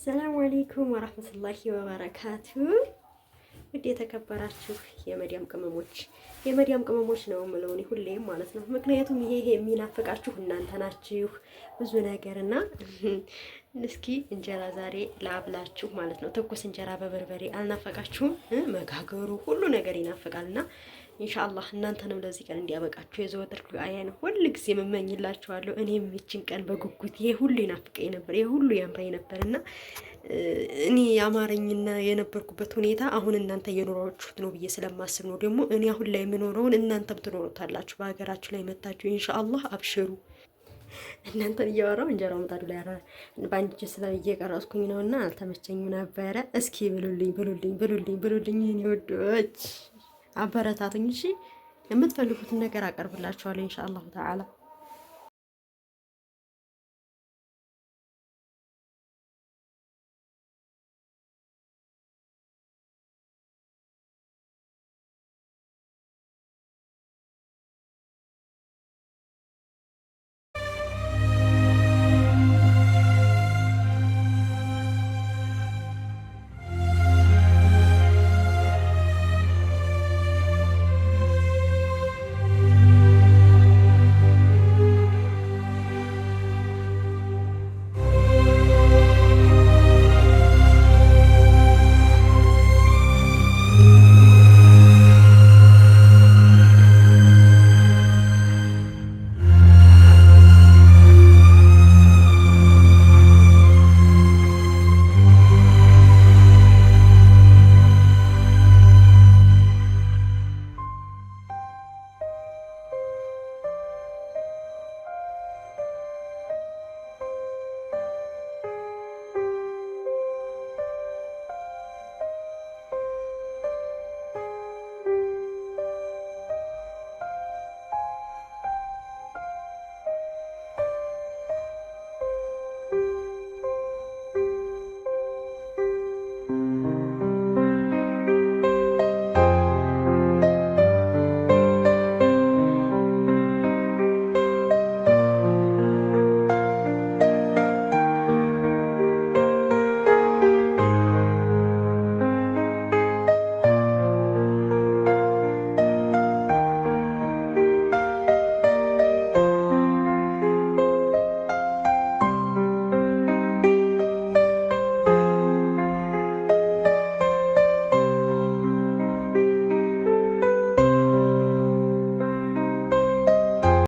ሰላም አለይኩም ወራህመቱላሂ ወበረካቱ። ውድ የተከበራችሁ የመዲያም ቅመሞች ነው የምለው እኔ ሁሌም ማለት ነው። ምክንያቱም ይሄ የሚናፍቃችሁ እናንተ ናችሁ ብዙ ነገርና እስኪ እንጀራ ዛሬ ላብላችሁ ማለት ነው። ትኩስ እንጀራ በበርበሬ አልናፈቃችሁም? መጋገሩ ሁሉ ነገር ይናፍቃልና ኢንሻአላህ እናንተንም ለዚህ ቀን እንዲያበቃችሁ የዘወትር ዱዓዬን ሁል ጊዜ እመኝላችኋለሁ። እኔም ይችን ቀን በጉጉት ይሄ ሁሉ ይናፍቀኝ ነበር፣ ይሄ ሁሉ ያምረኝ ነበርና እኔ ያማረኝና የነበርኩበት ሁኔታ አሁን እናንተ እየኖራችሁት ነው ብዬ ስለማስብ ነው። ደግሞ እኔ አሁን ላይ የምኖረውን እናንተም ትኖሩታላችሁ በሀገራችሁ ላይ መታችሁ ኢንሻአላህ አብሽሩ። እናንተን እያወራሁ እንጀራው ምጣዱ ላይ በአንድ እጅ ስለ እየቀረጽኩኝ ነውና አልተመቸኝም ነበረ። እስኪ ብሉልኝ የኔ ወዶች አበረታቱኝ። እሺ የምትፈልጉትን ነገር አቀርብላችኋለሁ ኢንሻአላህ ተዓላ።